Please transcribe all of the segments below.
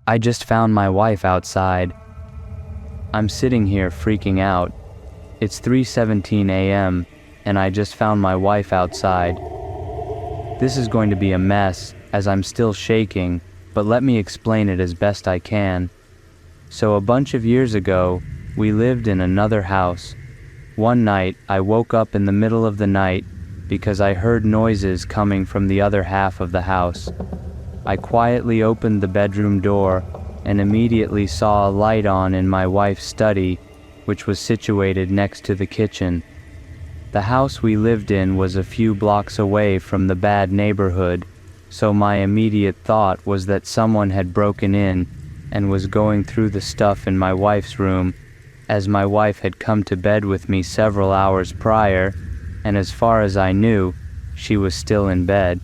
I just found my wife outside. I'm sitting here freaking out. It's 3:17 a.m. and I just found my wife outside. This is going to be a mess as I'm still shaking, but let me explain it as best I can. So a bunch of years ago, we lived in another house. One night, I woke up in the middle of the night because I heard noises coming from the other half of the house. I quietly opened the bedroom door and immediately saw a light on in my wife's study, which was situated next to the kitchen. The house we lived in was a few blocks away from the bad neighborhood, so my immediate thought was that someone had broken in and was going through the stuff in my wife's room, as my wife had come to bed with me several hours prior, and as far as I knew, she was still in bed.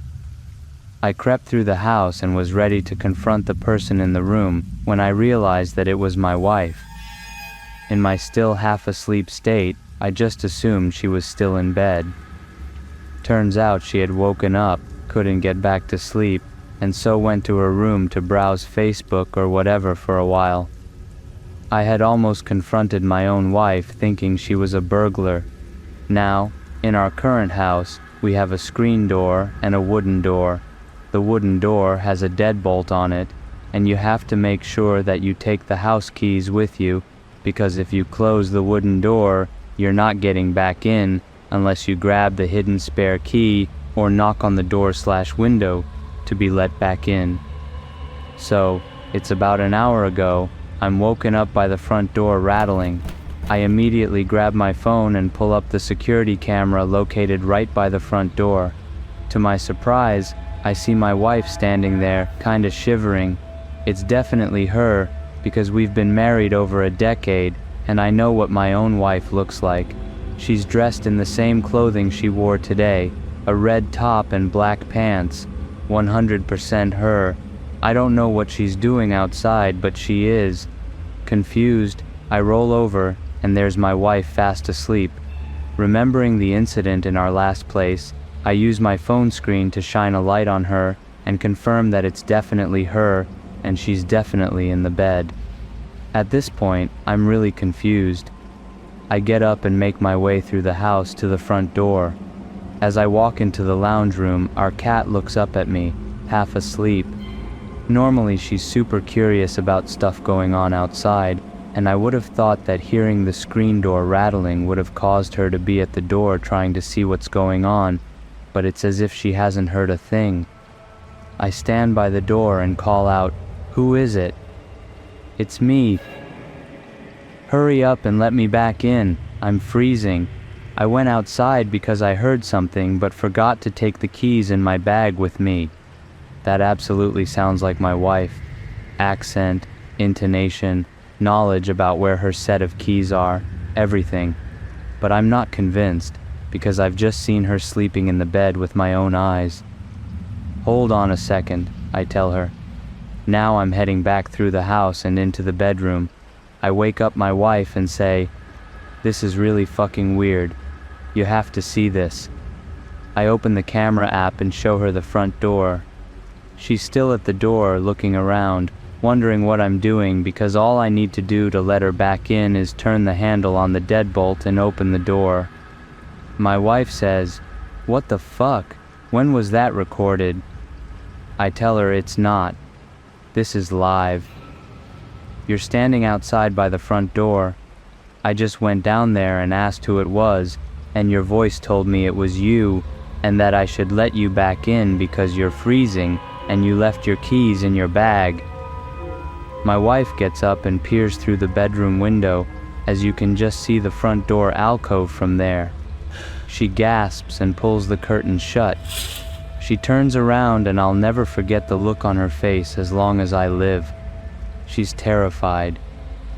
I crept through the house and was ready to confront the person in the room when I realized that it was my wife. In my still half-asleep state, I just assumed she was still in bed. Turns out she had woken up, couldn't get back to sleep, and so went to her room to browse Facebook or whatever for a while. I had almost confronted my own wife, thinking she was a burglar. Now, in our current house, we have a screen door and a wooden door. The wooden door has a deadbolt on it, and you have to make sure that you take the house keys with you, because if you close the wooden door, you're not getting back in unless you grab the hidden spare key or knock on the door/window to be let back in. So, it's about an hour ago, I'm woken up by the front door rattling. I immediately grab my phone and pull up the security camera located right by the front door. To my surprise, I see my wife standing there, kinda shivering. It's definitely her, because we've been married over a decade, and I know what my own wife looks like. She's dressed in the same clothing she wore today, a red top and black pants. 100% her. I don't know what she's doing outside, but she is. Confused, I roll over, and there's my wife fast asleep. Remembering the incident in our last place, I use my phone screen to shine a light on her and confirm that it's definitely her, and she's definitely in the bed. At this point, I'm really confused. I get up and make my way through the house to the front door. As I walk into the lounge room, our cat looks up at me, half asleep. Normally she's super curious about stuff going on outside, and I would have thought that hearing the screen door rattling would have caused her to be at the door trying to see what's going on, but it's as if she hasn't heard a thing. I stand by the door and call out, "Who is it?" "It's me." "Hurry up and let me back in. I'm freezing. I went outside because I heard something but forgot to take the keys in my bag with me." That absolutely sounds like my wife. Accent, intonation, knowledge about where her set of keys are, everything. But I'm not convinced, because I've just seen her sleeping in the bed with my own eyes. "Hold on a second," I tell her. Now I'm heading back through the house and into the bedroom. I wake up my wife and say, "This is really fucking weird. You have to see this." I open the camera app and show her the front door. She's still at the door, looking around, wondering what I'm doing, because all I need to do to let her back in is turn the handle on the deadbolt and open the door. My wife says, "What the fuck? When was that recorded?" I tell her it's not. This is live. "You're standing outside by the front door. I just went down there and asked who it was, and your voice told me it was you, and that I should let you back in because you're freezing, and you left your keys in your bag." My wife gets up and peers through the bedroom window, as you can just see the front door alcove from there. She gasps and pulls the curtain shut. She turns around, and I'll never forget the look on her face as long as I live. She's terrified.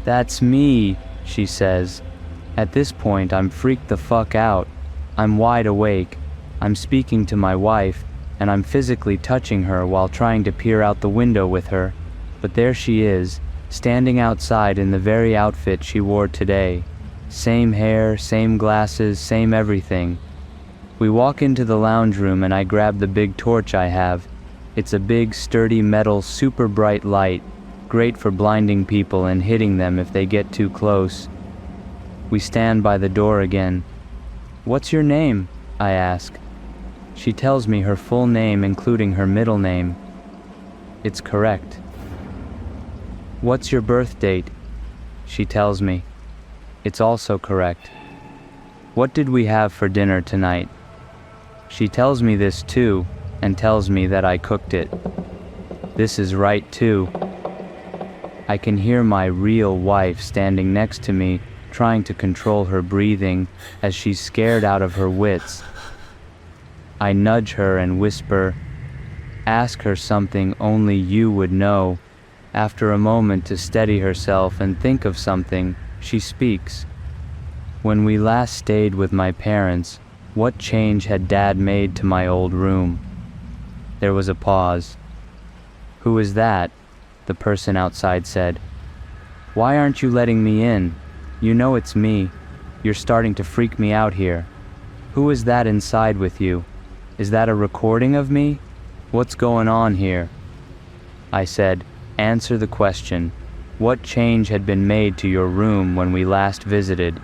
"That's me," she says. At this point, I'm freaked the fuck out. I'm wide awake. I'm speaking to my wife, and I'm physically touching her while trying to peer out the window with her. But there she is, standing outside in the very outfit she wore today. Same hair, same glasses, same everything. We walk into the lounge room and I grab the big torch I have. It's a big, sturdy metal, super bright light. great for blinding people and hitting them if they get too close. We stand by the door again. "What's your name?" I ask. She tells me her full name including her middle name. It's correct. "What's your birth date?" She tells me. It's also correct. "What did we have for dinner tonight?" She tells me this too, and tells me that I cooked it. This is right too. I can hear my real wife standing next to me, trying to control her breathing as she's scared out of her wits. I nudge her and whisper, "Ask her something only you would know." After a moment to steady herself and think of something, she speaks. "When we last stayed with my parents, what change had Dad made to my old room?" There was a pause. "Who is that?" the person outside said. "Why aren't you letting me in? You know it's me. You're starting to freak me out here. Who is that inside with you? Is that a recording of me? What's going on here?" I said, "Answer the question. What change had been made to your room when we last visited?"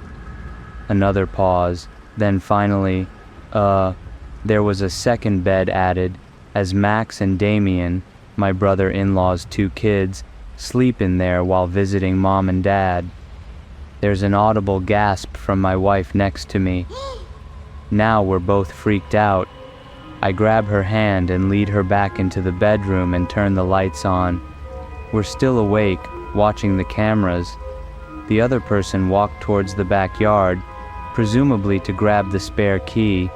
Another pause, then finally, there was a second bed added, as Max and Damien, my brother-in-law's 2 kids, sleep in there while visiting Mom and Dad. There's an audible gasp from my wife next to me. Now we're both freaked out. I grab her hand and lead her back into the bedroom and turn the lights on. We're still awake, watching the cameras. The other person walked towards the backyard, presumably to grab the spare key,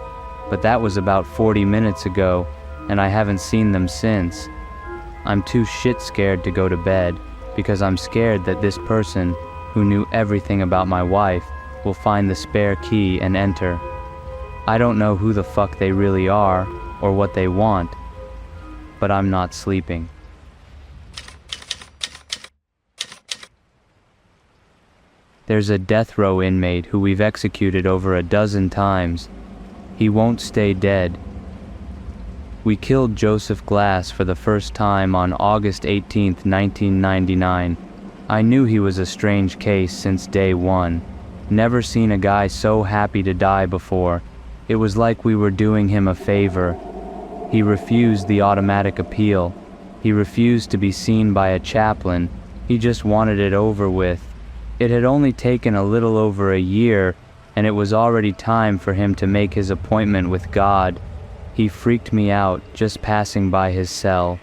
but that was about 40 minutes ago, and I haven't seen them since. I'm too shit scared to go to bed, because I'm scared that this person, who knew everything about my wife, will find the spare key and enter. I don't know who the fuck they really are, or what they want, but I'm not sleeping. There's a death row inmate who we've executed over a dozen times. He won't stay dead. We killed Joseph Glass for the first time on August 18, 1999. I knew he was a strange case since day one. Never seen a guy so happy to die before. It was like we were doing him a favor. He refused the automatic appeal. He refused to be seen by a chaplain. He just wanted it over with. It had only taken a little over a year, and it was already time for him to make his appointment with God. He freaked me out just passing by his cell.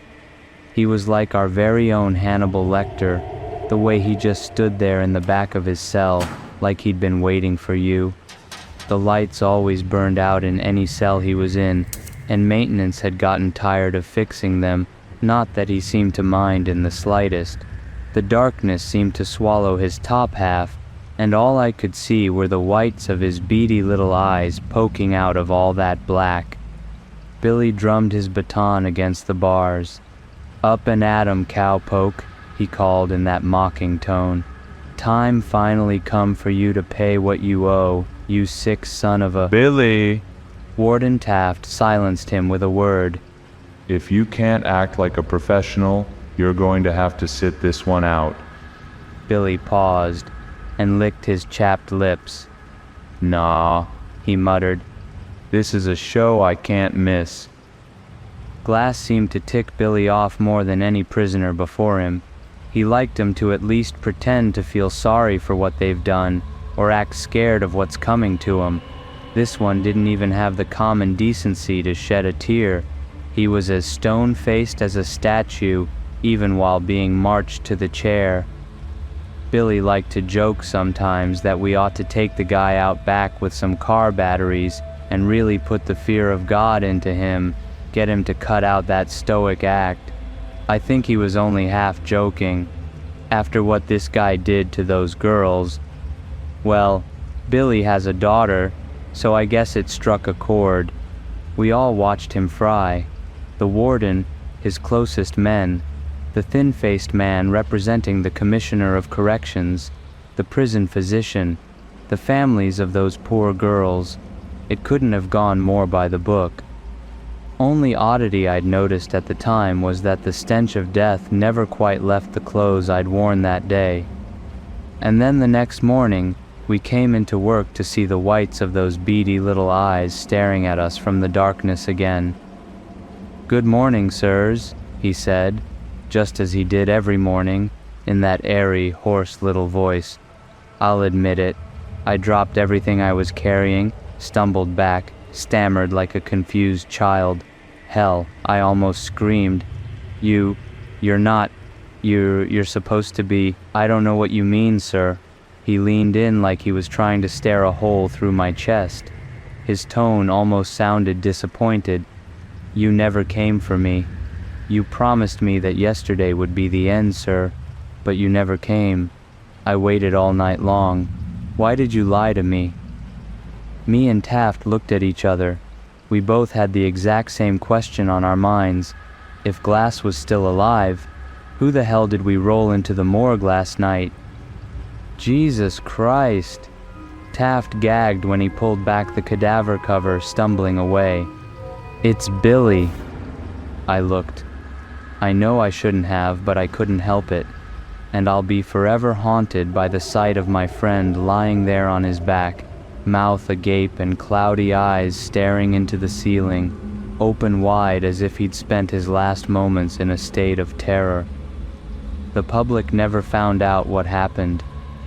He was like our very own Hannibal Lecter, the way he just stood there in the back of his cell, like he'd been waiting for you. The lights always burned out in any cell he was in, and maintenance had gotten tired of fixing them, not that he seemed to mind in the slightest. The darkness seemed to swallow his top half, and all I could see were the whites of his beady little eyes poking out of all that black. Billy drummed his baton against the bars. "Up and at 'em, cowpoke," he called in that mocking tone. "Time finally come for you to pay what you owe, you sick son of a—" "Billy!" Warden Taft silenced him with a word. "If you can't act like a professional, you're going to have to sit this one out." Billy paused and licked his chapped lips. "Nah," he muttered. "This is a show I can't miss." Glass seemed to tick Billy off more than any prisoner before him. He liked him to at least pretend to feel sorry for what they've done, or act scared of what's coming to him. This one didn't even have the common decency to shed a tear. He was as stone-faced as a statue, even while being marched to the chair. Billy liked to joke sometimes that we ought to take the guy out back with some car batteries and really put the fear of God into him, get him to cut out that stoic act. I think he was only half joking. After what this guy did to those girls, well, Billy has a daughter, so I guess it struck a chord. We all watched him fry. The warden, his closest men, the thin-faced man representing the Commissioner of Corrections, the prison physician, the families of those poor girls. It couldn't have gone more by the book. Only oddity I'd noticed at the time was that the stench of death never quite left the clothes I'd worn that day. And then the next morning, we came into work to see the whites of those beady little eyes staring at us from the darkness again. "Good morning, sirs," he said, just as he did every morning, in that airy, hoarse little voice. I'll admit it, I dropped everything I was carrying, stumbled back, stammered like a confused child. Hell, I almost screamed. You're supposed to be, I don't know what you mean, sir." He leaned in like he was trying to stare a hole through my chest. His tone almost sounded disappointed. "You never came for me. You promised me that yesterday would be the end, sir, but you never came. I waited all night long. Why did you lie to me?" Me and Taft looked at each other. We both had the exact same question on our minds. If Glass was still alive, who the hell did we roll into the morgue last night? Jesus Christ! Taft gagged when he pulled back the cadaver cover, stumbling away. "It's Billy." I looked. I know I shouldn't have, but I couldn't help it. And I'll be forever haunted by the sight of my friend lying there on his back, mouth agape and cloudy eyes staring into the ceiling, open wide as if he'd spent his last moments in a state of terror. The public never found out what happened.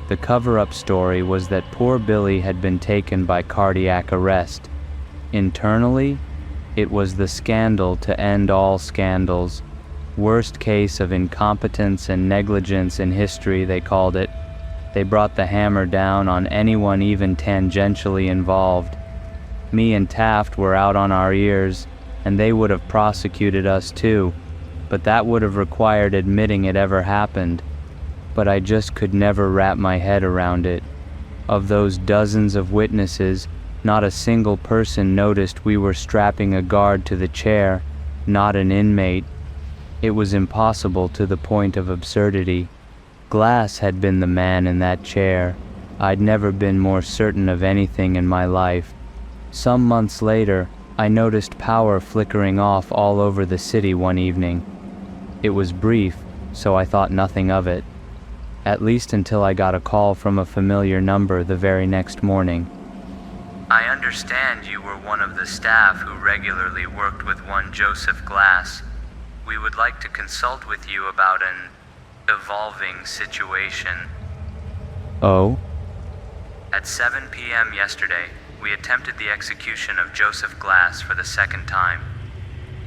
The cover-up story was that poor Billy had been taken by cardiac arrest. Internally, it was the scandal to end all scandals. Worst case of incompetence and negligence in history, they called it. They brought the hammer down on anyone even tangentially involved. Me and Taft were out on our ears, and they would have prosecuted us too, but that would have required admitting it ever happened. But I just could never wrap my head around it. Of those dozens of witnesses, not a single person noticed we were strapping a guard to the chair, not an inmate. It was impossible to the point of absurdity. Glass had been the man in that chair. I'd never been more certain of anything in my life. Some months later, I noticed power flickering off all over the city one evening. It was brief, so I thought nothing of it. At least until I got a call from a familiar number the very next morning. "I understand you were one of the staff who regularly worked with one Joseph Glass. We would like to consult with you about an evolving situation." "Oh?" "At 7 p.m. yesterday, we attempted the execution of Joseph Glass for the second time."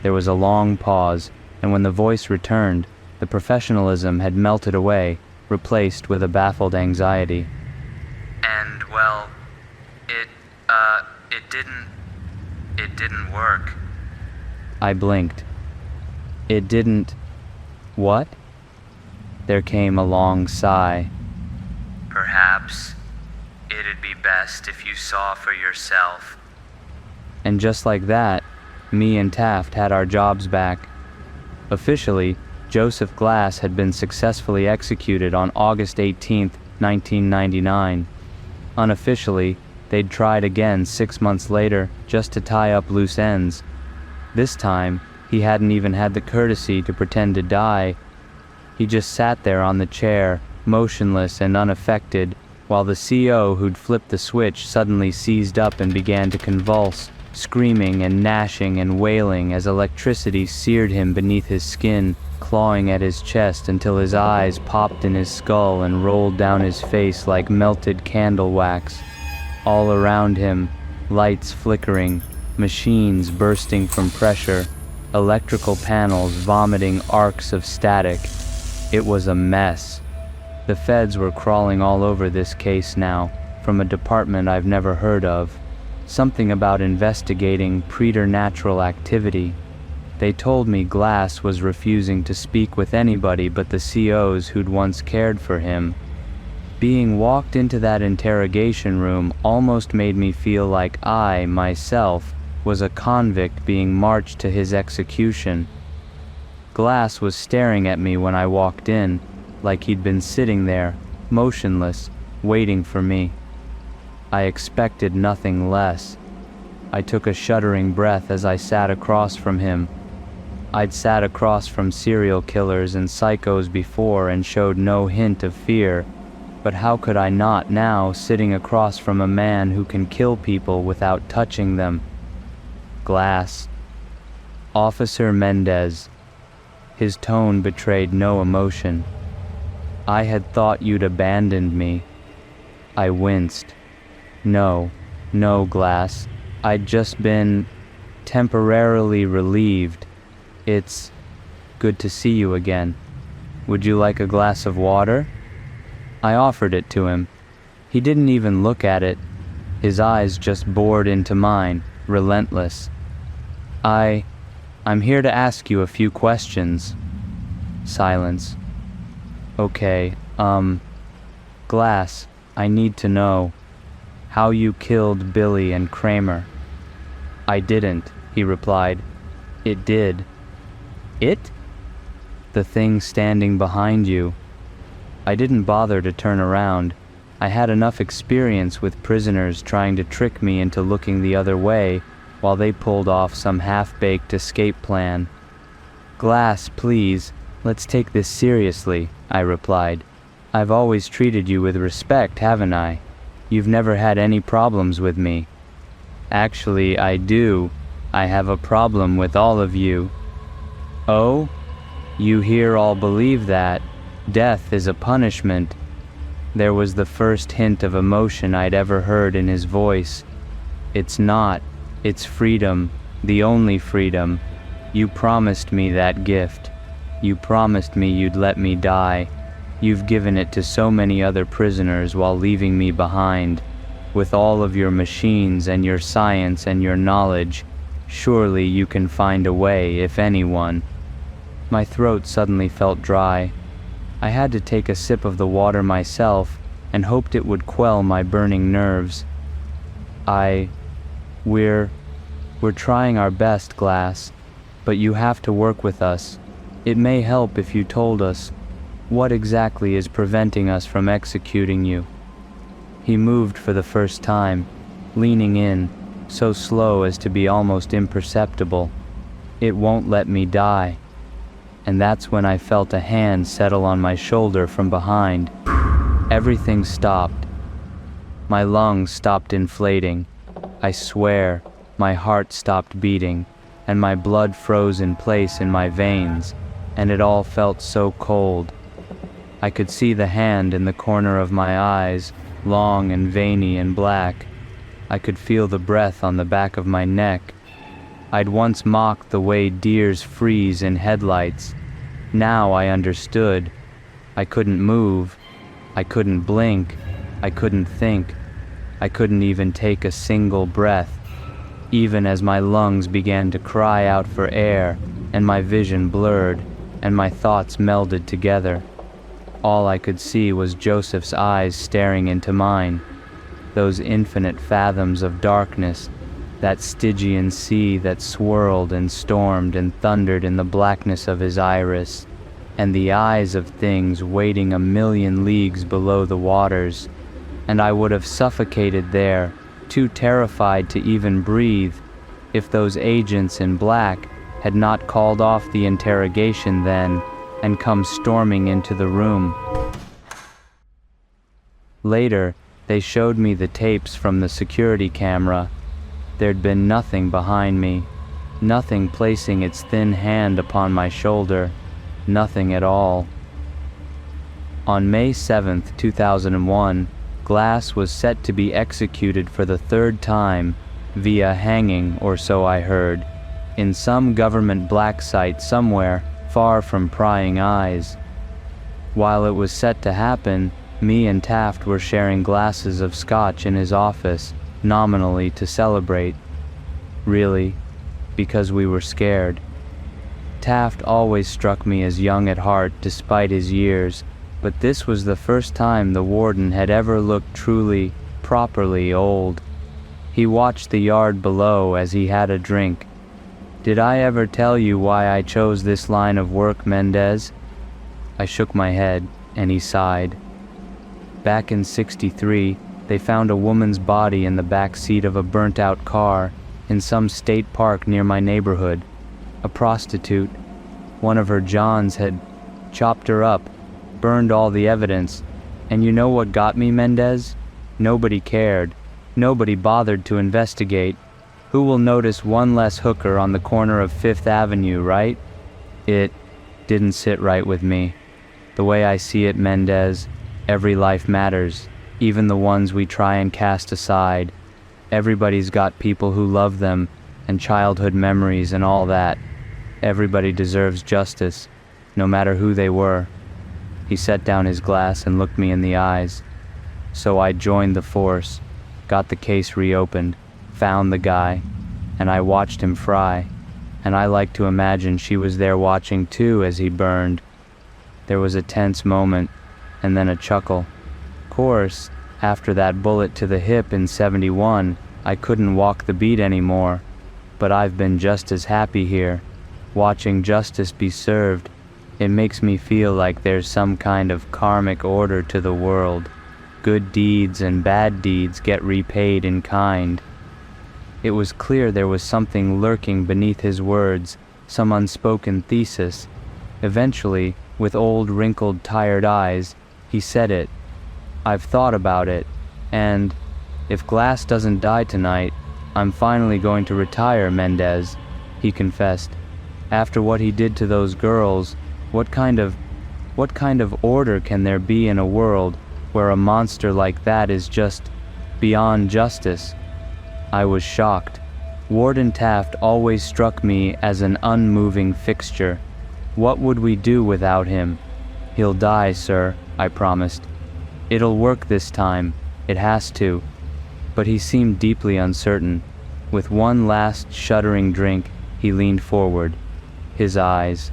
There was a long pause, and when the voice returned, the professionalism had melted away, replaced with a baffled anxiety. "And, well, it didn't work." I blinked. "It didn't... what?" There came a long sigh. "Perhaps it'd be best if you saw for yourself." And just like that, me and Taft had our jobs back. Officially, Joseph Glass had been successfully executed on August 18, 1999. Unofficially, they'd tried again 6 months later just to tie up loose ends. This time, he hadn't even had the courtesy to pretend to die. He just sat there on the chair, motionless and unaffected, while the CO who'd flipped the switch suddenly seized up and began to convulse, screaming and gnashing and wailing as electricity seared him beneath his skin, clawing at his chest until his eyes popped in his skull and rolled down his face like melted candle wax. All around him, lights flickering, machines bursting from pressure, electrical panels vomiting arcs of static. It was a mess. The feds were crawling all over this case now, from a department I've never heard of. Something about investigating preternatural activity. They told me Glass was refusing to speak with anybody but the COs who'd once cared for him. Being walked into that interrogation room almost made me feel like I, myself, was a convict being marched to his execution. Glass was staring at me when I walked in, like he'd been sitting there, motionless, waiting for me. I expected nothing less. I took a shuddering breath as I sat across from him. I'd sat across from serial killers and psychos before and showed no hint of fear, but how could I not now, sitting across from a man who can kill people without touching them? Glass. Officer Mendez. His tone betrayed no emotion. I had thought you'd abandoned me. I winced. No, Glass. I'd just been temporarily relieved. It's good to see you again. Would you like a glass of water? I offered it to him. He didn't even look at it. His eyes just bored into mine, relentless. I'm here to ask you a few questions. Silence. Okay, Glass, I need to know how you killed Billy and Kramer. I didn't, he replied. It did. It? The thing standing behind you. I didn't bother to turn around. I had enough experience with prisoners trying to trick me into looking the other way while they pulled off some half-baked escape plan. Glass, please, let's take this seriously, I replied. I've always treated you with respect, haven't I? You've never had any problems with me. Actually, I do. I have a problem with all of you. Oh? You here all believe that death is a punishment. There was the first hint of emotion I'd ever heard in his voice. It's not. It's freedom, the only freedom. You promised me that gift. You promised me you'd let me die. You've given it to so many other prisoners while leaving me behind. With all of your machines and your science and your knowledge, surely you can find a way, if anyone. My throat suddenly felt dry. I had to take a sip of the water myself and hoped it would quell my burning nerves. We're trying our best, Glass, but you have to work with us. It may help if you told us what exactly is preventing us from executing you. He moved for the first time, leaning in, so slow as to be almost imperceptible. It won't let me die. And that's when I felt a hand settle on my shoulder from behind. Everything stopped. My lungs stopped inflating. I swear, my heart stopped beating, and my blood froze in place in my veins, and it all felt so cold. I could see the hand in the corner of my eyes, long and veiny and black. I could feel the breath on the back of my neck. I'd once mocked the way deers freeze in headlights. Now I understood. I couldn't move. I couldn't blink. I couldn't think. I couldn't even take a single breath, even as my lungs began to cry out for air, and my vision blurred, and my thoughts melded together. All I could see was Joseph's eyes staring into mine, those infinite fathoms of darkness, that Stygian sea that swirled and stormed and thundered in the blackness of his iris, and the eyes of things waiting 1,000,000 leagues below the waters, and I would have suffocated there, too terrified to even breathe, if those agents in black had not called off the interrogation then and come storming into the room. Later, they showed me the tapes from the security camera. There'd been nothing behind me, nothing placing its thin hand upon my shoulder, nothing at all. On May 7th, 2001, Glass was set to be executed for the third time, via hanging, or so I heard, in some government black site somewhere far from prying eyes. While it was set to happen, me and Taft were sharing glasses of scotch in his office, nominally to celebrate. Really, because we were scared. Taft always struck me as young at heart despite his years, but this was the first time the warden had ever looked truly, properly old. He watched the yard below as he had a drink. "Did I ever tell you why I chose this line of work, Mendez?" I shook my head, and he sighed. Back in '63, they found a woman's body in the back seat of a burnt-out car, in some state park near my neighborhood. A prostitute, one of her Johns, had chopped her up, burned all the evidence, and you know what got me, Mendez? Nobody cared. Nobody bothered to investigate. Who will notice one less hooker on the corner of Fifth Avenue, right? It didn't sit right with me. The way I see it, Mendez, every life matters, even the ones we try and cast aside. Everybody's got people who love them, and childhood memories and all that. Everybody deserves justice, no matter who they were. He set down his glass and looked me in the eyes. So I joined the force, got the case reopened, found the guy, and I watched him fry. And I like to imagine she was there watching too as he burned. There was a tense moment, and then a chuckle. Course, after that bullet to the hip in '71, I couldn't walk the beat anymore. But I've been just as happy here, watching justice be served. It makes me feel like there's some kind of karmic order to the world. Good deeds and bad deeds get repaid in kind. It was clear there was something lurking beneath his words, some unspoken thesis. Eventually, with old, wrinkled, tired eyes, he said it. I've thought about it, and if Glass doesn't die tonight, I'm finally going to retire, Mendez, he confessed. After what he did to those girls, what kind of order can there be in a world where a monster like that is just beyond justice? I was shocked. Warden Taft always struck me as an unmoving fixture. What would we do without him? He'll die, sir, I promised. It'll work this time. It has to. But he seemed deeply uncertain. With one last shuddering drink, he leaned forward. His eyes.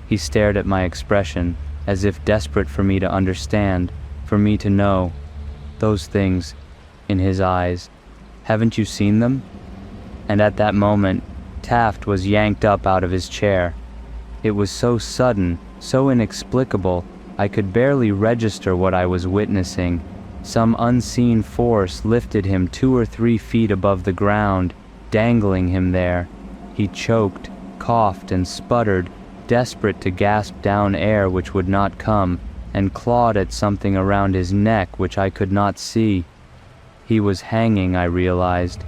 He stared at my expression, as if desperate for me to understand, for me to know. Those things, in his eyes. Haven't you seen them? And at that moment, Taft was yanked up out of his chair. It was so sudden, so inexplicable, I could barely register what I was witnessing. Some unseen force lifted him 2 or 3 feet above the ground, dangling him there. He choked, coughed, and sputtered, desperate to gasp down air which would not come, and clawed at something around his neck which I could not see. He was hanging, I realized,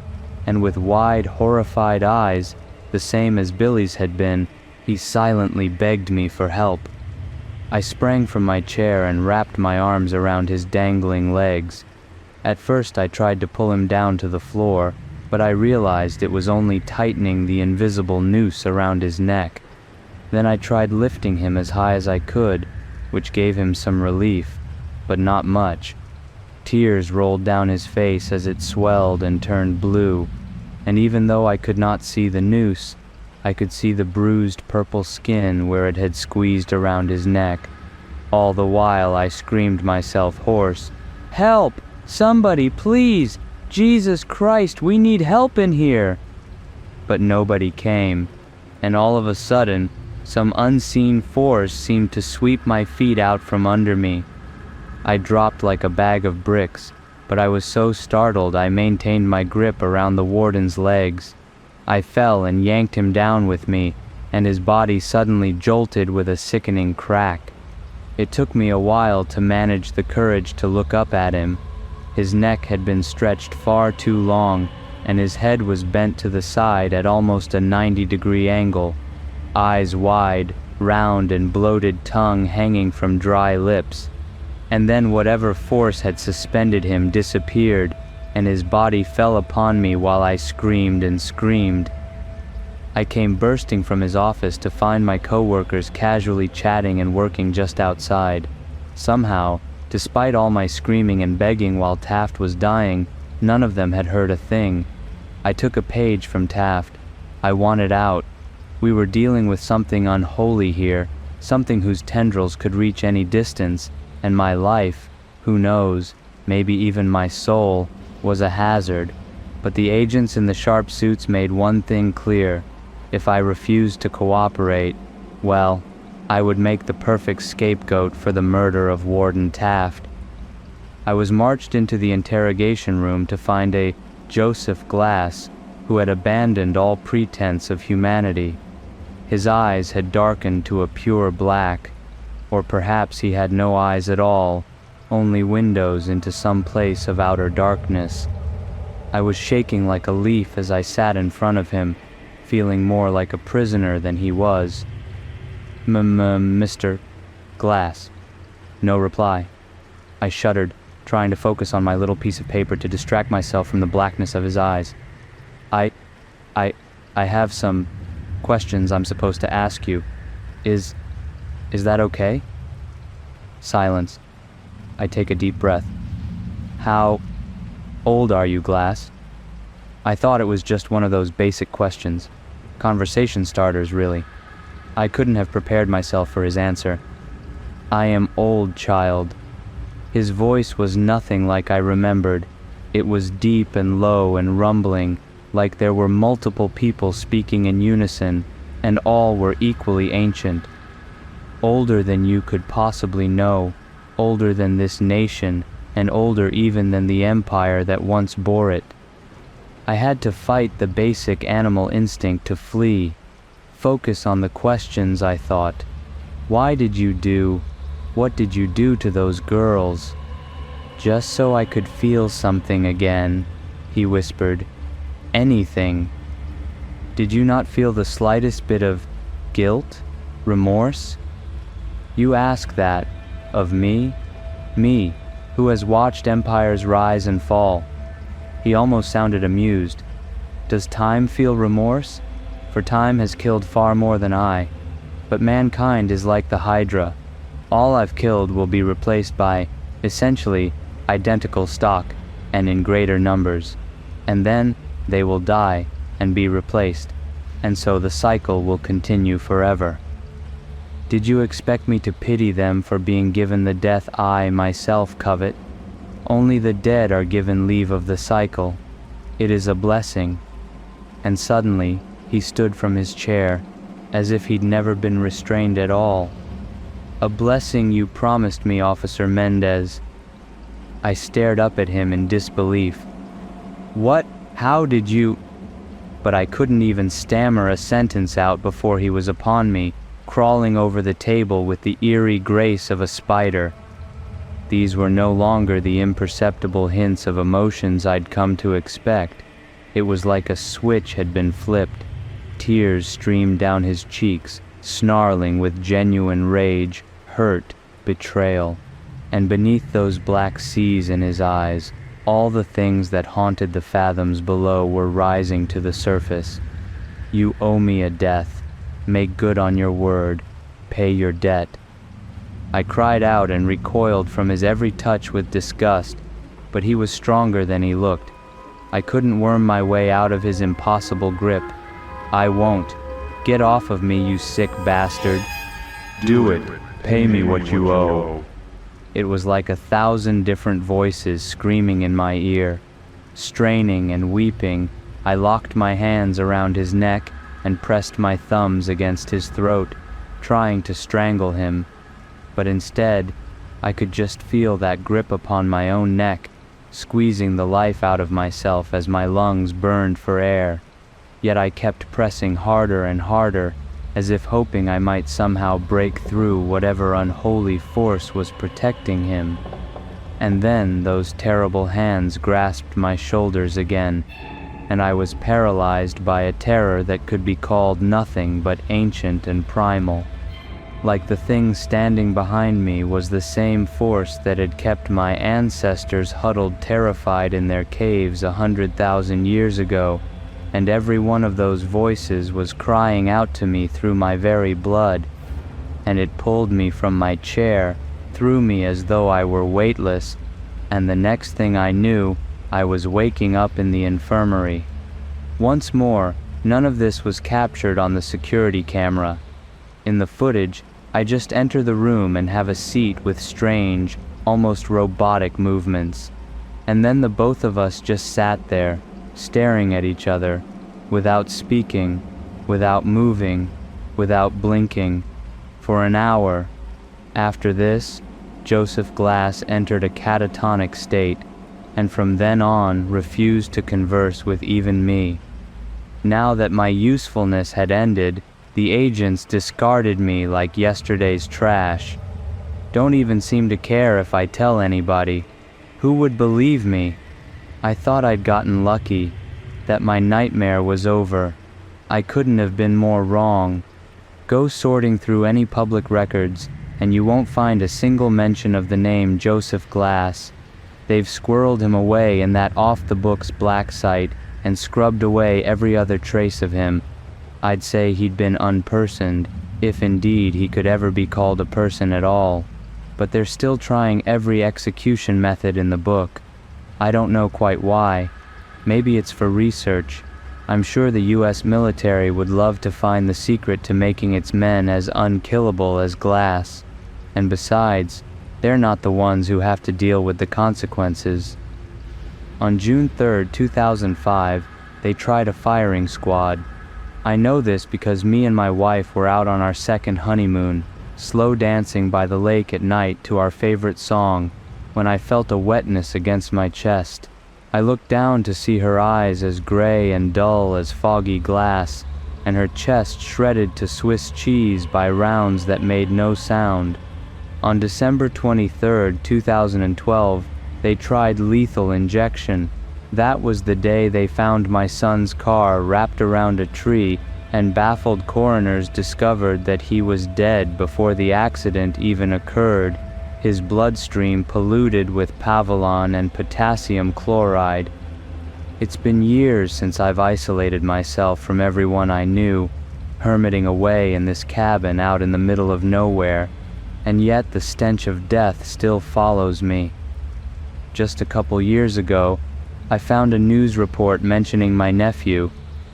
and with wide, horrified eyes, the same as Billy's had been, he silently begged me for help. I sprang from my chair and wrapped my arms around his dangling legs. At first I tried to pull him down to the floor, but I realized it was only tightening the invisible noose around his neck. Then I tried lifting him as high as I could, which gave him some relief, but not much. Tears rolled down his face as it swelled and turned blue, and even though I could not see the noose, I could see the bruised purple skin where it had squeezed around his neck. All the while I screamed myself hoarse, "Help! Somebody, please! Jesus Christ, we need help in here!" But nobody came, and all of a sudden, some unseen force seemed to sweep my feet out from under me. I dropped like a bag of bricks, but I was so startled I maintained my grip around the warden's legs. I fell and yanked him down with me, and his body suddenly jolted with a sickening crack. It took me a while to manage the courage to look up at him. His neck had been stretched far too long, and his head was bent to the side at almost a 90-degree angle. Eyes wide, round and bloated tongue hanging from dry lips. And then whatever force had suspended him disappeared, and his body fell upon me while I screamed and screamed. I came bursting from his office to find my co-workers casually chatting and working just outside. Somehow, despite all my screaming and begging while Taft was dying, none of them had heard a thing. I took a page from Taft. I wanted out. We were dealing with something unholy here, something whose tendrils could reach any distance, and my life, who knows, maybe even my soul, was a hazard. But the agents in the sharp suits made one thing clear. If I refused to cooperate, well, I would make the perfect scapegoat for the murder of Warden Taft. I was marched into the interrogation room to find a Joseph Glass, who had abandoned all pretense of humanity. His eyes had darkened to a pure black, or perhaps he had no eyes at all, only windows into some place of outer darkness. I was shaking like a leaf as I sat in front of him, feeling more like a prisoner than he was. Mr. Glass." No reply. I shuddered, trying to focus on my little piece of paper to distract myself from the blackness of his eyes. I have some questions I'm supposed to ask you. Is that okay?" Silence. I take a deep breath. "How old are you, Glass?" I thought it was just one of those basic questions. Conversation starters, really. I couldn't have prepared myself for his answer. "I am old, child." His voice was nothing like I remembered. It was deep and low and rumbling, like there were multiple people speaking in unison, and all were equally ancient. "Older than you could possibly know, older than this nation, and older even than the empire that once bore it." I had to fight the basic animal instinct to flee, focus on the questions, I thought. What did you do to those girls? "Just so I could feel something again," he whispered. "Anything." "Did you not feel the slightest bit of guilt, remorse?" "You ask that of me? Me, who has watched empires rise and fall." He almost sounded amused. "Does time feel remorse? For time has killed far more than I. But mankind is like the Hydra. All I've killed will be replaced by, essentially, identical stock, and in greater numbers. And then they will die and be replaced, and so the cycle will continue forever. Did you expect me to pity them for being given the death I myself covet? Only the dead are given leave of the cycle. It is a blessing." And suddenly, he stood from his chair, as if he'd never been restrained at all. "A blessing you promised me, Officer Mendez." I stared up at him in disbelief. "What? How did you—" But I couldn't even stammer a sentence out before he was upon me, crawling over the table with the eerie grace of a spider. These were no longer the imperceptible hints of emotions I'd come to expect. It was like a switch had been flipped. Tears streamed down his cheeks, snarling with genuine rage, hurt, betrayal. And beneath those black seas in his eyes, all the things that haunted the fathoms below were rising to the surface. "You owe me a death. Make good on your word. Pay your debt." I cried out and recoiled from his every touch with disgust, but he was stronger than he looked. I couldn't worm my way out of his impossible grip. "I won't. Get off of me, you sick bastard." Do it. Pay me what you owe. It was like 1,000 different voices screaming in my ear. Straining and weeping, I locked my hands around his neck and pressed my thumbs against his throat, trying to strangle him. But instead, I could just feel that grip upon my own neck, squeezing the life out of myself as my lungs burned for air. Yet I kept pressing harder and harder, as if hoping I might somehow break through whatever unholy force was protecting him. And then those terrible hands grasped my shoulders again, and I was paralyzed by a terror that could be called nothing but ancient and primal. Like the thing standing behind me was the same force that had kept my ancestors huddled terrified in their caves 100,000 years ago, and every one of those voices was crying out to me through my very blood. And it pulled me from my chair, threw me as though I were weightless, and the next thing I knew, I was waking up in the infirmary. Once more, none of this was captured on the security camera. In the footage, I just enter the room and have a seat with strange, almost robotic movements. And then the both of us just sat there, staring at each other, without speaking, without moving, without blinking, for an hour. After this, Joseph Glass entered a catatonic state, and from then on refused to converse with even me. Now that my usefulness had ended, the agents discarded me like yesterday's trash. Don't even seem to care if I tell anybody. Who would believe me? I thought I'd gotten lucky, that my nightmare was over. I couldn't have been more wrong. Go sorting through any public records, and you won't find a single mention of the name Joseph Glass. They've squirreled him away in that off-the-books black site and scrubbed away every other trace of him. I'd say he'd been unpersoned, if indeed he could ever be called a person at all. But they're still trying every execution method in the book. I don't know quite why. Maybe it's for research. I'm sure the US military would love to find the secret to making its men as unkillable as Glass. And besides, they're not the ones who have to deal with the consequences. On June 3, 2005, they tried a firing squad. I know this because me and my wife were out on our second honeymoon, slow dancing by the lake at night to our favorite song, when I felt a wetness against my chest. I looked down to see her eyes as gray and dull as foggy glass, and her chest shredded to Swiss cheese by rounds that made no sound. On December 23, 2012, they tried lethal injection. That was the day they found my son's car wrapped around a tree, and baffled coroners discovered that he was dead before the accident even occurred, his bloodstream polluted with pavilon and potassium chloride. It's been years since I've isolated myself from everyone I knew, hermiting away in this cabin out in the middle of nowhere, and yet the stench of death still follows me. Just a couple years ago, I found a news report mentioning my nephew.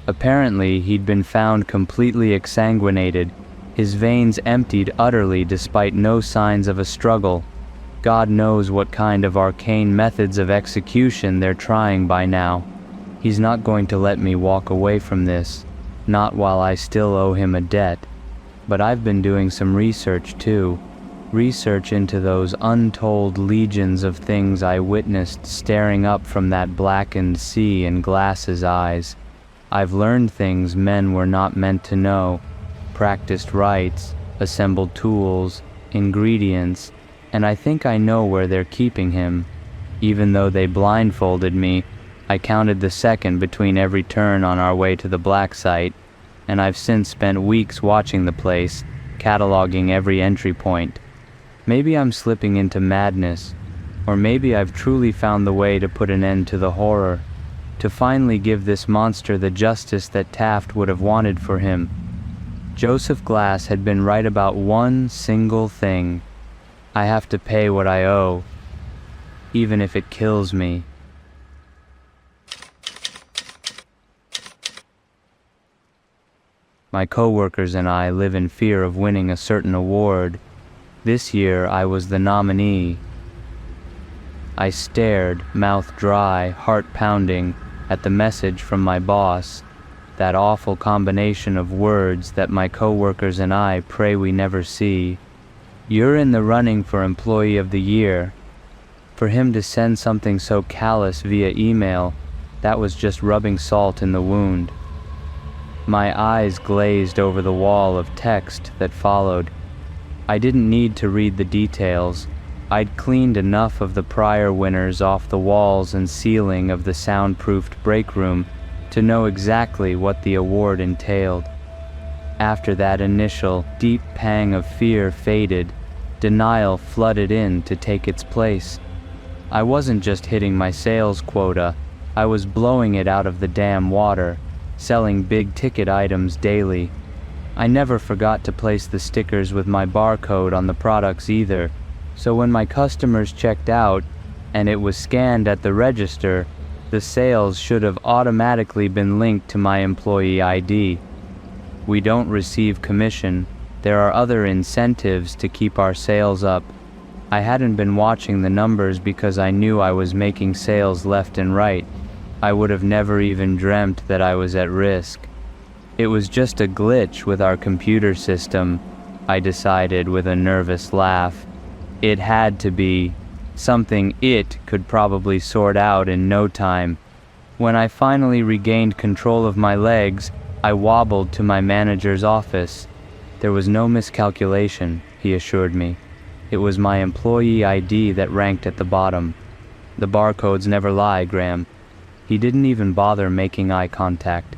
Apparently, he'd been found completely exsanguinated, his veins emptied utterly despite no signs of a struggle. God knows what kind of arcane methods of execution they're trying by now. He's not going to let me walk away from this, not while I still owe him a debt. But I've been doing some research too. Research into those untold legions of things I witnessed staring up from that blackened sea in Glass's eyes. I've learned things men were not meant to know, practiced rites, assembled tools, ingredients, and I think I know where they're keeping him. Even though they blindfolded me, I counted the second between every turn on our way to the black site, and I've since spent weeks watching the place, cataloging every entry point. Maybe I'm slipping into madness, or maybe I've truly found the way to put an end to the horror, to finally give this monster the justice that Taft would have wanted for him. Joseph Glass had been right about one single thing. I have to pay what I owe, even if it kills me. My coworkers and I live in fear of winning a certain award. This year I was the nominee. I stared, mouth dry, heart pounding, at the message from my boss, that awful combination of words that my coworkers and I pray we never see. You're in the running for Employee of the Year. For him to send something so callous via email, that was just rubbing salt in the wound. My eyes glazed over the wall of text that followed. I didn't need to read the details. I'd cleaned enough of the prior winners off the walls and ceiling of the soundproofed break room to know exactly what the award entailed. After that initial, deep pang of fear faded, denial flooded in to take its place. I wasn't just hitting my sales quota, I was blowing it out of the damn water, selling big-ticket items daily. I never forgot to place the stickers with my barcode on the products either, so when my customers checked out and it was scanned at the register, the sales should have automatically been linked to my employee ID. We don't receive commission. There are other incentives to keep our sales up. I hadn't been watching the numbers because I knew I was making sales left and right. I would have never even dreamt that I was at risk. It was just a glitch with our computer system, I decided with a nervous laugh. It had to be something it could probably sort out in no time. When I finally regained control of my legs, I wobbled to my manager's office. There was no miscalculation, he assured me. It was my employee ID that ranked at the bottom. The barcodes never lie, Graham. He didn't even bother making eye contact.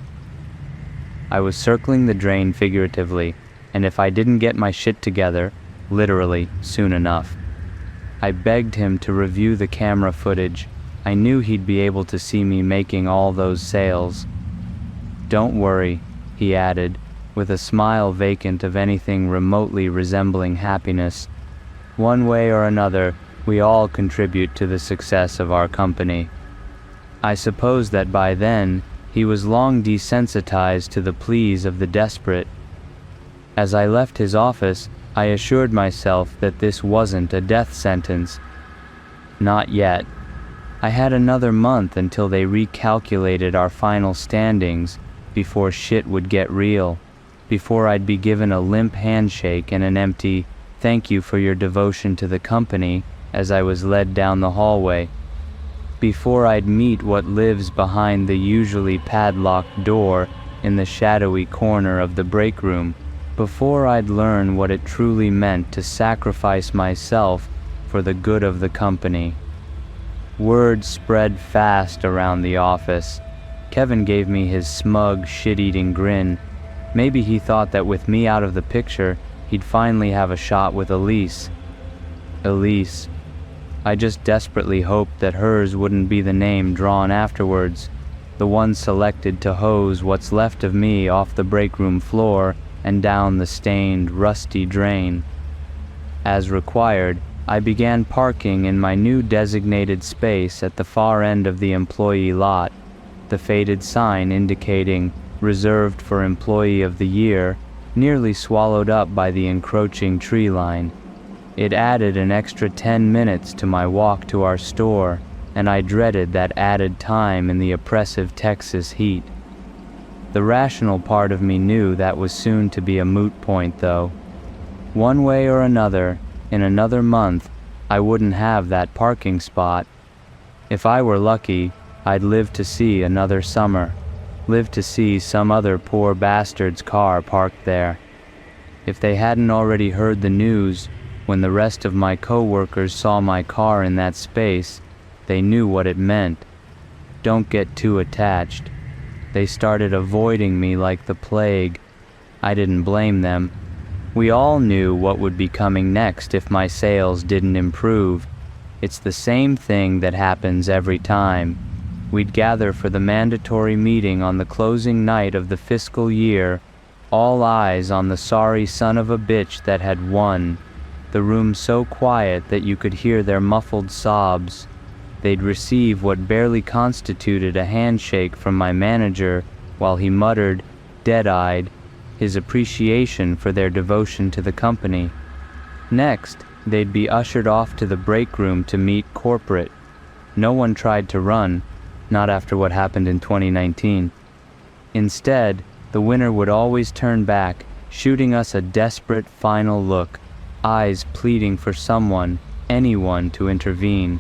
I was circling the drain figuratively, and if I didn't get my shit together, literally, soon enough. I begged him to review the camera footage. I knew he'd be able to see me making all those sales. Don't worry, he added, with a smile vacant of anything remotely resembling happiness. One way or another, we all contribute to the success of our company. I suppose that by then, he was long desensitized to the pleas of the desperate. As I left his office, I assured myself that this wasn't a death sentence. Not yet. I had another month until they recalculated our final standings before shit would get real, before I'd be given a limp handshake and an empty "thank you for your devotion to the company" as I was led down the hallway, before I'd meet what lives behind the usually padlocked door in the shadowy corner of the break room, before I'd learn what it truly meant to sacrifice myself for the good of the company. Word spread fast around the office. Kevin gave me his smug, shit-eating grin. Maybe he thought that with me out of the picture, he'd finally have a shot with Elise. Elise. I just desperately hoped that hers wouldn't be the name drawn afterwards, the one selected to hose what's left of me off the break room floor and down the stained, rusty drain. As required, I began parking in my new designated space at the far end of the employee lot, the faded sign indicating "Reserved for Employee of the Year" nearly swallowed up by the encroaching tree line. It added an extra 10 minutes to my walk to our store, and I dreaded that added time in the oppressive Texas heat. The rational part of me knew that was soon to be a moot point, though. One way or another, in another month, I wouldn't have that parking spot. If I were lucky, I'd live to see another summer, live to see some other poor bastard's car parked there. If they hadn't already heard the news, when the rest of my co-workers saw my car in that space, they knew what it meant. Don't get too attached. They started avoiding me like the plague. I didn't blame them. We all knew what would be coming next if my sales didn't improve. It's the same thing that happens every time. We'd gather for the mandatory meeting on the closing night of the fiscal year, all eyes on the sorry son of a bitch that had won, the room so quiet that you could hear their muffled sobs. They'd receive what barely constituted a handshake from my manager while he muttered, dead-eyed, his appreciation for their devotion to the company. Next, they'd be ushered off to the break room to meet corporate. No one tried to run, not after what happened in 2019. Instead, the winner would always turn back, shooting us a desperate final look, eyes pleading for someone, anyone to intervene.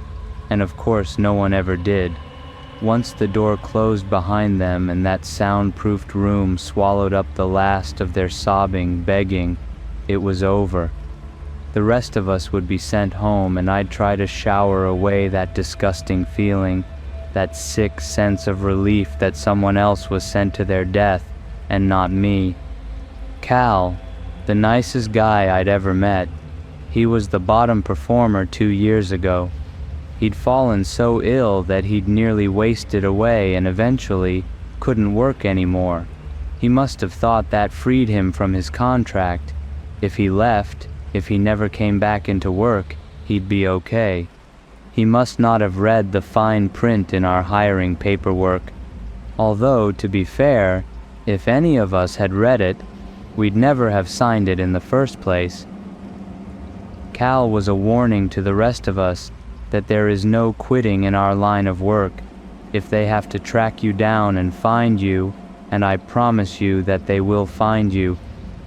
And of course no one ever did. Once the door closed behind them and that soundproofed room swallowed up the last of their sobbing, begging, it was over. The rest of us would be sent home, and I'd try to shower away that disgusting feeling, that sick sense of relief that someone else was sent to their death, and not me. Cal, the nicest guy I'd ever met, he was the bottom performer 2 years ago. He'd fallen so ill that he'd nearly wasted away and eventually couldn't work anymore. He must have thought that freed him from his contract. If he left, if he never came back into work, he'd be okay. He must not have read the fine print in our hiring paperwork. Although, to be fair, if any of us had read it, we'd never have signed it in the first place. Cal was a warning to the rest of us that there is no quitting in our line of work. If they have to track you down and find you, and I promise you that they will find you,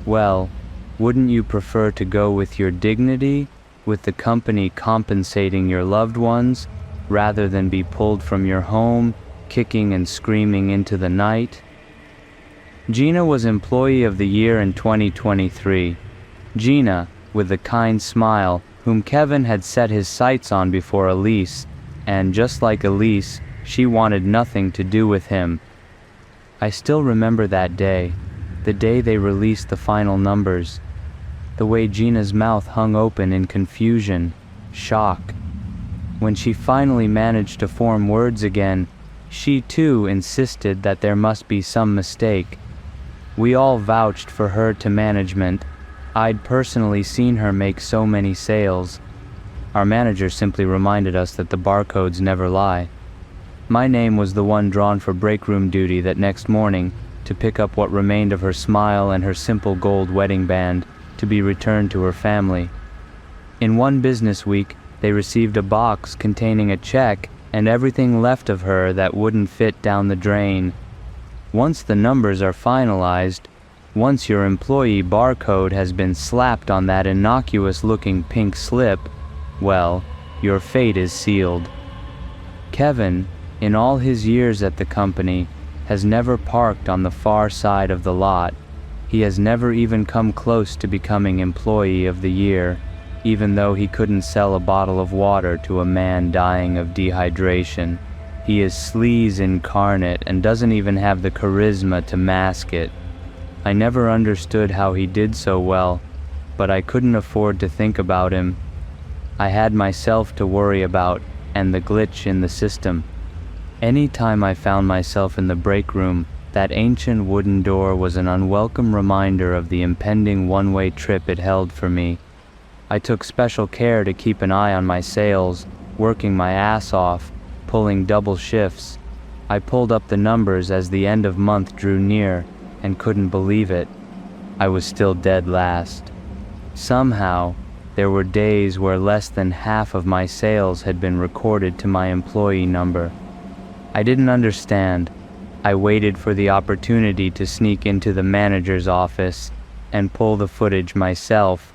well, wouldn't you prefer to go with your dignity, with the company compensating your loved ones, rather than be pulled from your home, kicking and screaming into the night. Gina was Employee of the Year in 2023. Gina, with the kind smile, whom Kevin had set his sights on before Elise, and just like Elise, she wanted nothing to do with him. I still remember that day, the day they released the final numbers. The way Gina's mouth hung open in confusion, shock. When she finally managed to form words again, she too insisted that there must be some mistake. We all vouched for her to management. I'd personally seen her make so many sales. Our manager simply reminded us that the barcodes never lie. My name was the one drawn for break room duty that next morning to pick up what remained of her smile and her simple gold wedding band to be returned to her family. In one business week, they received a box containing a check and everything left of her that wouldn't fit down the drain. Once the numbers are finalized, once your employee barcode has been slapped on that innocuous-looking pink slip, well, your fate is sealed. Kevin, in all his years at the company, has never parked on the far side of the lot. He has never even come close to becoming Employee of the Year, even though he couldn't sell a bottle of water to a man dying of dehydration. He is sleaze incarnate and doesn't even have the charisma to mask it. I never understood how he did so well, but I couldn't afford to think about him. I had myself to worry about and the glitch in the system. Any time I found myself in the break room, that ancient wooden door was an unwelcome reminder of the impending one-way trip it held for me. I took special care to keep an eye on my sales, working my ass off, pulling double shifts. I pulled up the numbers as the end of month drew near and couldn't believe it. I was still dead last. Somehow, there were days where less than half of my sales had been recorded to my employee number. I didn't understand. I waited for the opportunity to sneak into the manager's office and pull the footage myself.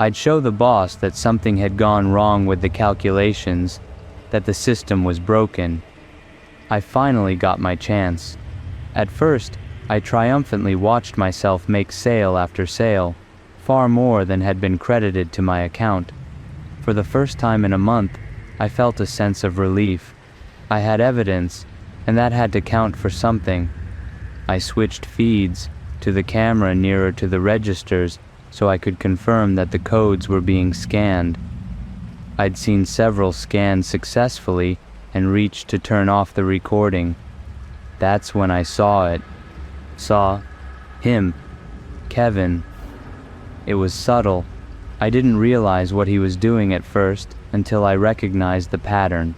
I'd show the boss that something had gone wrong with the calculations, that the system was broken. I finally got my chance. At first, I triumphantly watched myself make sale after sale, far more than had been credited to my account. For the first time in a month, I felt a sense of relief. I had evidence, and that had to count for something. I switched feeds to the camera nearer to the registers so I could confirm that the codes were being scanned. I'd seen several scanned successfully and reached to turn off the recording. That's when I saw it. Saw him, Kevin. It was subtle. I didn't realize what he was doing at first until I recognized the pattern.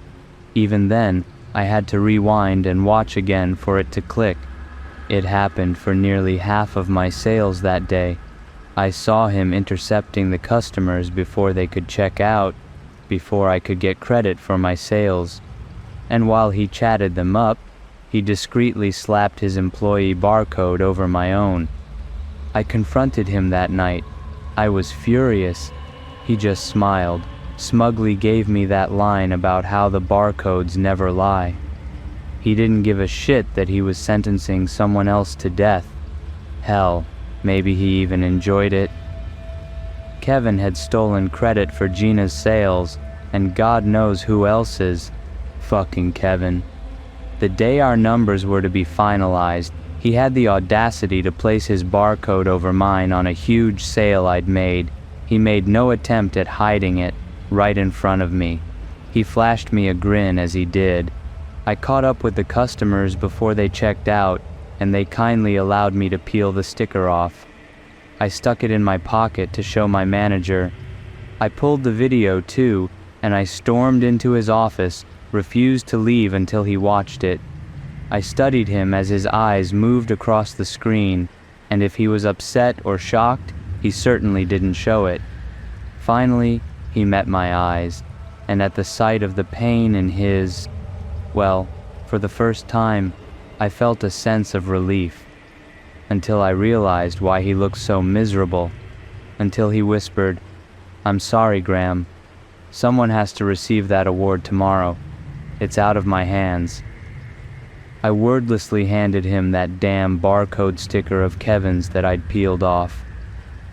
Even then, I had to rewind and watch again for it to click. It happened for nearly half of my sales that day. I saw him intercepting the customers before they could check out, before I could get credit for my sales. And while he chatted them up, he discreetly slapped his employee barcode over my own. I confronted him that night. I was furious. He just smiled, smugly gave me that line about how the barcodes never lie. He didn't give a shit that he was sentencing someone else to death. Hell, maybe he even enjoyed it. Kevin had stolen credit for Gina's sales, and God knows who else's. Fucking Kevin. The day our numbers were to be finalized, he had the audacity to place his barcode over mine on a huge sale I'd made. He made no attempt at hiding it, right in front of me. He flashed me a grin as he did. I caught up with the customers before they checked out, and they kindly allowed me to peel the sticker off. I stuck it in my pocket to show my manager. I pulled the video too, and I stormed into his office, refused to leave until he watched it. I studied him as his eyes moved across the screen, and if he was upset or shocked, he certainly didn't show it. Finally, he met my eyes, and at the sight of the pain in his, well, for the first time, I felt a sense of relief. Until I realized why he looked so miserable. Until he whispered, "I'm sorry, Graham. Someone has to receive that award tomorrow. It's out of my hands." I wordlessly handed him that damn barcode sticker of Kevin's that I'd peeled off.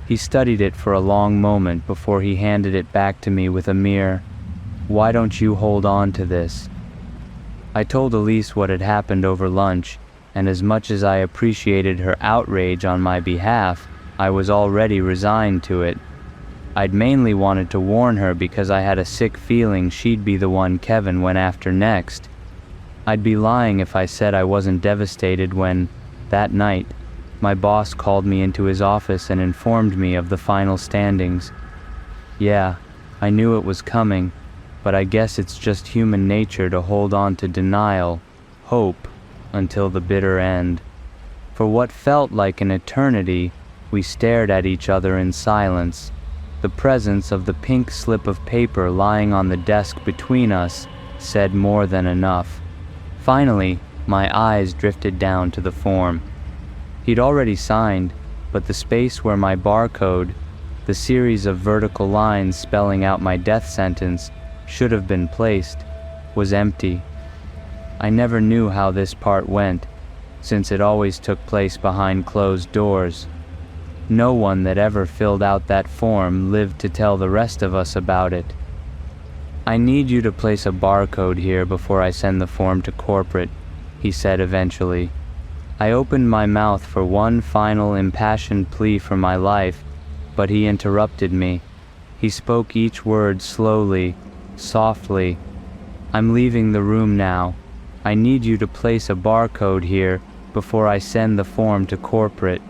He studied it for a long moment before he handed it back to me with a mere, "Why don't you hold on to this?" I told Elise what had happened over lunch, and as much as I appreciated her outrage on my behalf, I was already resigned to it. I'd mainly wanted to warn her because I had a sick feeling she'd be the one Kevin went after next. I'd be lying if I said I wasn't devastated when, that night, my boss called me into his office and informed me of the final standings. Yeah, I knew it was coming, but I guess it's just human nature to hold on to denial, hope, until the bitter end. For what felt like an eternity, we stared at each other in silence. The presence of the pink slip of paper lying on the desk between us said more than enough. Finally, my eyes drifted down to the form. He'd already signed, but the space where my barcode, the series of vertical lines spelling out my death sentence, should have been placed, was empty. I never knew how this part went, since it always took place behind closed doors. No one that ever filled out that form lived to tell the rest of us about it. "I need you to place a barcode here before I send the form to corporate," he said eventually. I opened my mouth for one final impassioned plea for my life, but he interrupted me. He spoke each word slowly, softly. "I'm leaving the room now. I need you to place a barcode here before I send the form to corporate."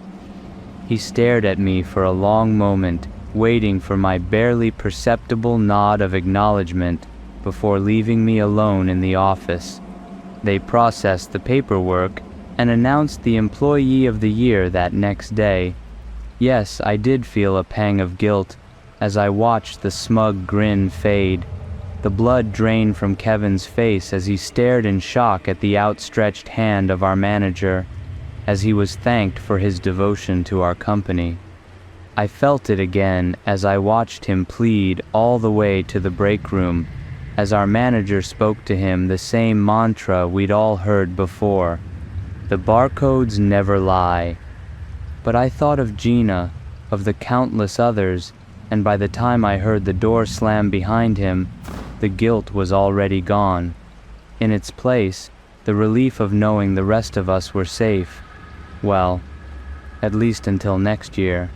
He stared at me for a long moment, waiting for my barely perceptible nod of acknowledgement before leaving me alone in the office. They processed the paperwork and announced the Employee of the Year that next day. Yes, I did feel a pang of guilt as I watched the smug grin fade. The blood drained from Kevin's face as he stared in shock at the outstretched hand of our manager, as he was thanked for his devotion to our company. I felt it again as I watched him plead all the way to the break room, as our manager spoke to him the same mantra we'd all heard before: "The barcodes never lie." But I thought of Gina, of the countless others, and by the time I heard the door slam behind him, the guilt was already gone. In its place, the relief of knowing the rest of us were safe. Well, at least until next year.